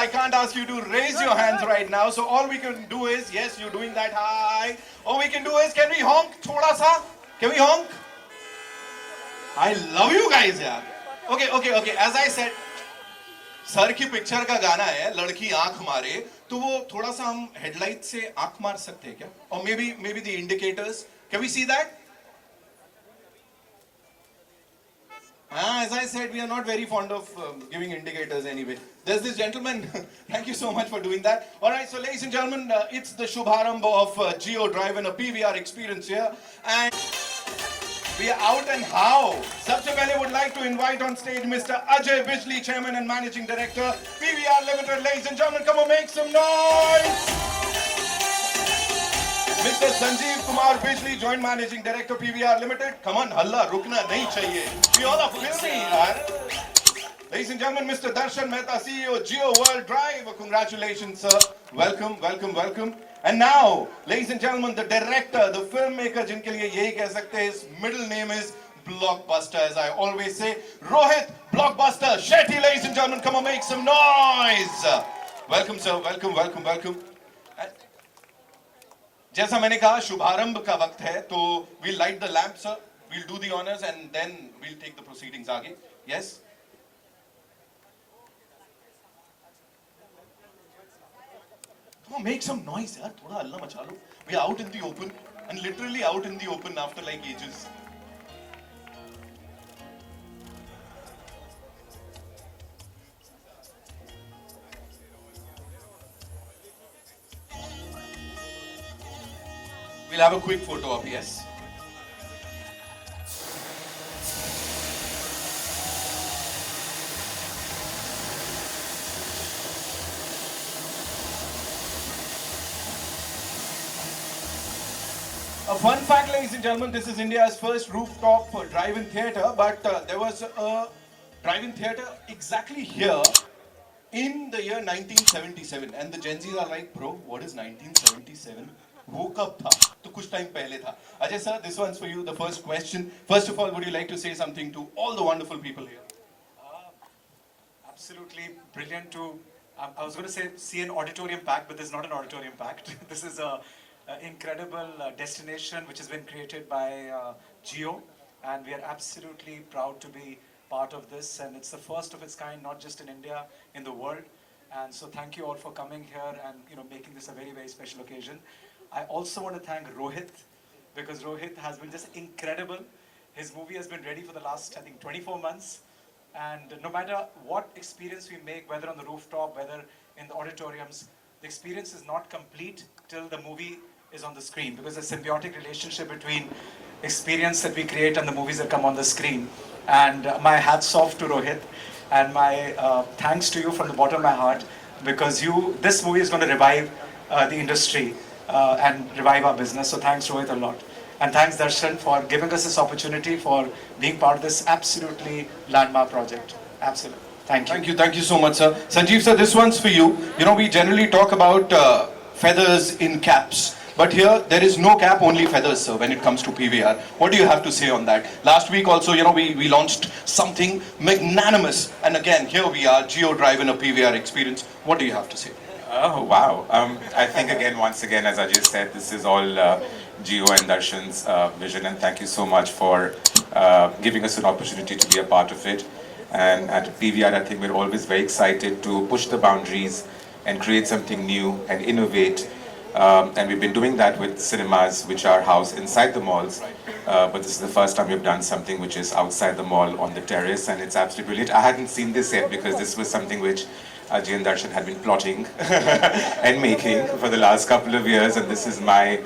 I can't ask you to raise your hands right now. So all we can do is, yes, you're doing that high. All we can do is, can we honk thoda sa? Can we honk? I love you guys, yaar. Okay. As I said, sir की picture का गाना है लड़की आंख मारे, तो वो थोड़ा सा हम हेडलाइट से आंख मार सकते हैं क्या? और maybe the indicators, can we see that? As I said, we are not very fond of giving indicators anyway. There's this gentleman. Thank you so much for doing that. All right, so ladies and gentlemen, it's the Shubharambh of Geo Drive and a PVR experience here, and we are out and how. सबसे पहले would like to invite on stage Mr. Ajay Bijli, Chairman and Managing Director, PVR Limited. Ladies and gentlemen, come on, make some noise. Mr. Sanjeev Kumar Bijli, Joint Managing Director, PVR Limited. Come on, halla, rukna nahi chahiye. We all are filming, yaar. Ladies and gentlemen, Mr. Darshan Mehta, CEO, Geo World Drive. Congratulations, sir. Welcome. And now, ladies and gentlemen, the director, the filmmaker, जिनके लिए यही कह सकते हैं, his middle name is Blockbuster, as I always say. Rohit Blockbuster Shetty, ladies and gentlemen, come on, make some noise. Welcome, sir. Welcome. जैसा मैंने कहा, शुभारंभ का वक्त है, तो we'll light the lamp, sir. We'll do the honors and then we'll take the proceedings आगे. Yes. Come on, make some noise, yaar. थोड़ा हल्ला मचा लो. We are out in the open, and literally out in the open after like ages. We'll have a quick photo op, yes. A fun fact, ladies and gentlemen, this is India's first rooftop drive-in theatre, but there was a drive-in theatre exactly here in the year 1977, and the Gen Zs are like, bro, what is 1977? वो कब था? तो कुछ time पहले था. Ajay sir, this one's for you. The first question. First of all, would you like to say something to all the wonderful people here? Absolutely brilliant to. I was going to say see an auditorium packed, but this is not an auditorium packed. This is a incredible destination which has been created by Geo, and we are absolutely proud to be part of this. And it's the first of its kind, not just in India, in the world. And so thank you all for coming here and making this a very, very special occasion. I also want to thank Rohit, because Rohit has been just incredible. His movie has been ready for the last, I think, 24 months. And no matter what experience we make, whether on the rooftop, whether in the auditoriums, the experience is not complete till the movie is on the screen, because there's a symbiotic relationship between experience that we create and the movies that come on the screen. And my hats off to Rohit, and my thanks to you from the bottom of my heart, because this movie is going to revive the industry and revive our business. So thanks, Rohit, a lot. And thanks, Darshan, for giving us this opportunity, for being part of this absolutely landmark project. Absolutely. Thank you. Thank you so much, sir. Sanjeev sir, this one's for you. We generally talk about feathers in caps. But here, there is no cap, only feathers, sir, when it comes to PVR. What do you have to say on that? Last week also, we launched something magnanimous. And again, here we are, Geo Drive in a PVR experience. What do you have to say? Oh, wow. I think once again, as Ajay said, this is all Geo and Darshan's vision. And thank you so much for giving us an opportunity to be a part of it. And at PVR, I think we're always very excited to push the boundaries and create something new and innovate. And we've been doing that with cinemas which are housed inside the malls. But this is the first time we've done something which is outside the mall on the terrace, and it's absolutely brilliant. I hadn't seen this yet because this was something which Ajay and Darshan had been plotting and making for the last couple of years, and this is my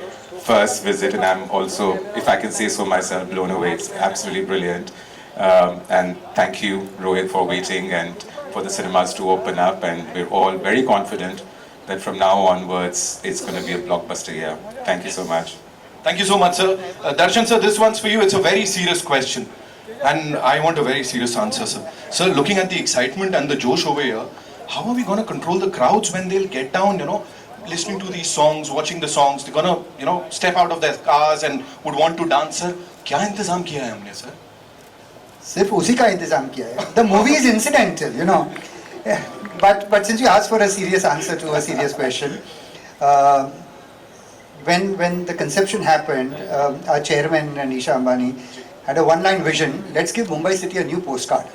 first visit, and I'm also, if I can say so myself, blown away. It's absolutely brilliant. And thank you, Rohit, for waiting and for the cinemas to open up, and we're all very confident that from now onwards, it's going to be a blockbuster year. Thank you so much. Thank you so much, sir. Darshan sir, this one's for you. It's a very serious question. And I want a very serious answer, sir. Sir, looking at the excitement and the josh over here, how are we going to control the crowds when they'll get down, listening to these songs, watching the songs? They're going to, step out of their cars and would want to dance, sir. क्या इंतजाम किया है हमने, sir? सिर्फ उसी का इंतजाम किया है. The movie is incidental, But since you asked for a serious answer to a serious question, uh, when the conception happened, our chairman Nisha Ambani had a one-line vision: let's give Mumbai City a new postcard.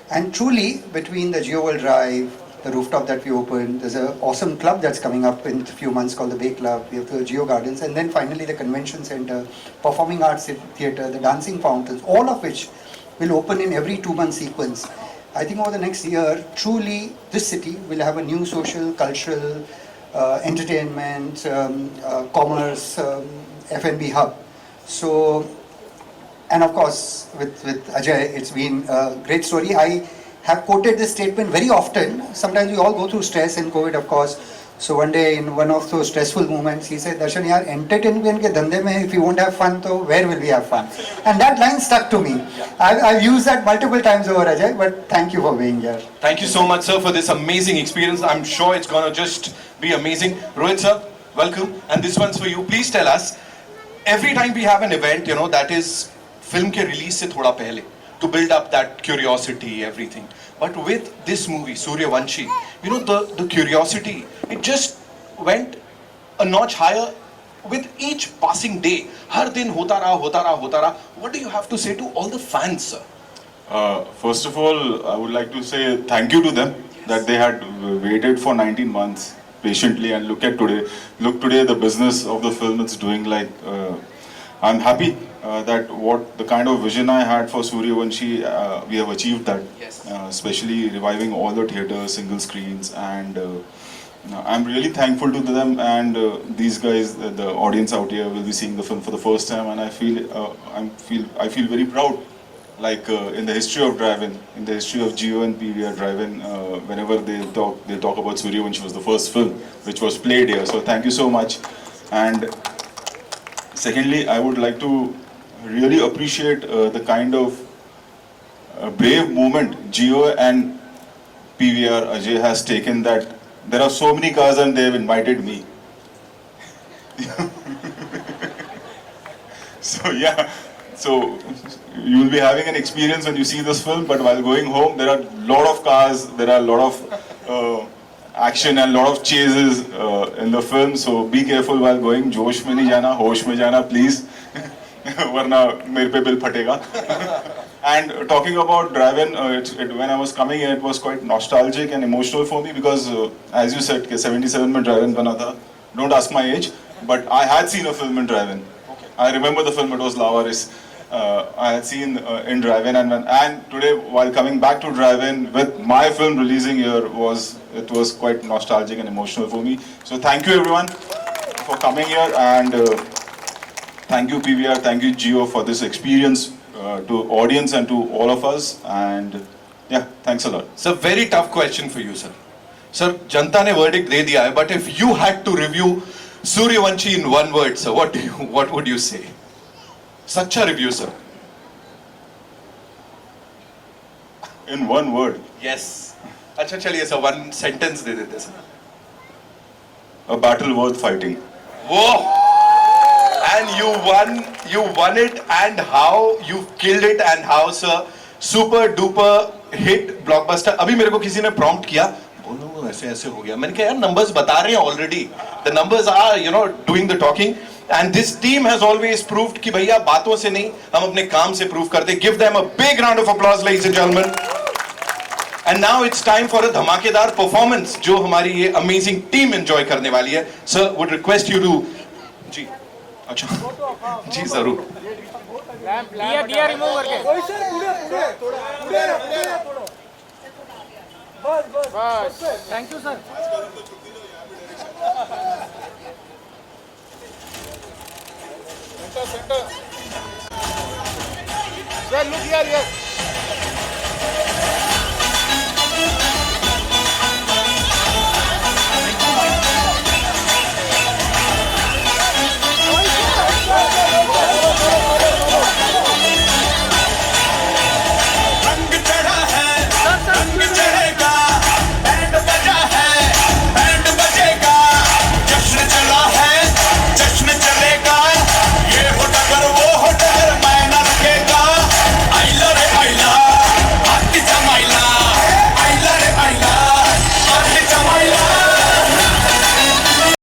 And truly, between the Geo World Drive, the rooftop that we opened, there's an awesome club that's coming up in a few months called the Bay Club. We have the Geo Gardens, and then finally the Convention Center, Performing Arts Theatre, the Dancing Fountains, all of which will open in every 2-month sequence. I think over the next year, truly, this city will have a new social, cultural, entertainment, commerce, F&B hub. So, and of course, with Ajay, it's been a great story. I have quoted this statement very often. Sometimes we all go through stress in COVID, of course. So one day, in one of those stressful moments, he said, "Darshan, yaar, entertainment ke dhande mein, if we won't have fun, to where will we have fun?" And that line stuck to me. I've used that multiple times over, Ajay, but thank you for being here. Thank you so much, sir, for this amazing experience. I'm sure it's going to just be amazing. Rohit, sir, welcome. And this one's for you. Please tell us, every time we have an event, that is film ke release se thoda pehle, to build up that curiosity, everything. But with this movie, Suryavanshi, the curiosity, it just went a notch higher with each passing day. Har din hota raha. What do you have to say to all the fans, sir? First of all, I would like to say thank you to them that they had waited for 19 months patiently, and look today, the business of the film it's doing. I'm happy that what the kind of vision I had for Suryavanshi, we have achieved that. Yes. Especially reviving all the theaters, single screens, and I'm really thankful to them, and these guys, the audience out here will be seeing the film for the first time, and I feel very proud. In the history of Drive-In, in the history of Geo and PVR Drive-In, whenever they talk about Suryavanshi was the first film which was played here. So thank you so much. And secondly, I would like to really appreciate the kind of brave movement Geo and PVR Ajay has taken, that there are so many cars and they have invited me. So you will be having an experience when you see this film, but while going home, there are a lot of cars, there are a lot of action and a lot of chases in the film. So be careful while going. Josh mein nahi jana, hosh mein jana, please. Warna mere pe bill phatega. And talking about Drive-In, when I was coming here, it was quite nostalgic and emotional for me because, as you said, 77 mein Drive-In bana tha. Don't ask my age, but I had seen a film in Drive-In. Okay. I remember the film, it was Lavaris. I had seen in Drive-In, and today, while coming back to Drive-In with my film releasing here, it was quite nostalgic and emotional for me. So thank you everyone for coming here, and thank you PVR, thank you Geo for this experience, to audience and to all of us, and yeah, thanks a lot. It's a very tough question for you, sir. Sir, जनता ने verdict दे दिया है, but if you had to review Suryavanshi in one word, sir, what would you say? Such a review, sir. In one word. Yes. अच्छा चलिए sir, one sentence दे देते sir. A battle worth fighting. Whoa! And you won it, and how you killed it, and how, sir, super duper hit blockbuster. अभी मेरे को किसी ने prompt किया, बोलो ऐसे हो गया. मैंने कहा यार numbers बता रहे हैं already. The numbers are, doing the talking. And this team has always proved कि भैया बातों से नहीं, हम अपने काम से prove करते. Give them a big round of applause, ladies and gentlemen. And now it's time for a धमाकेदार performance जो हमारी ये amazing team enjoy करने वाली है. Sir, would request you to जी अच्छा जी जरूर. दिया रिमूव करके बस thank you sir. Sir, look here, yes.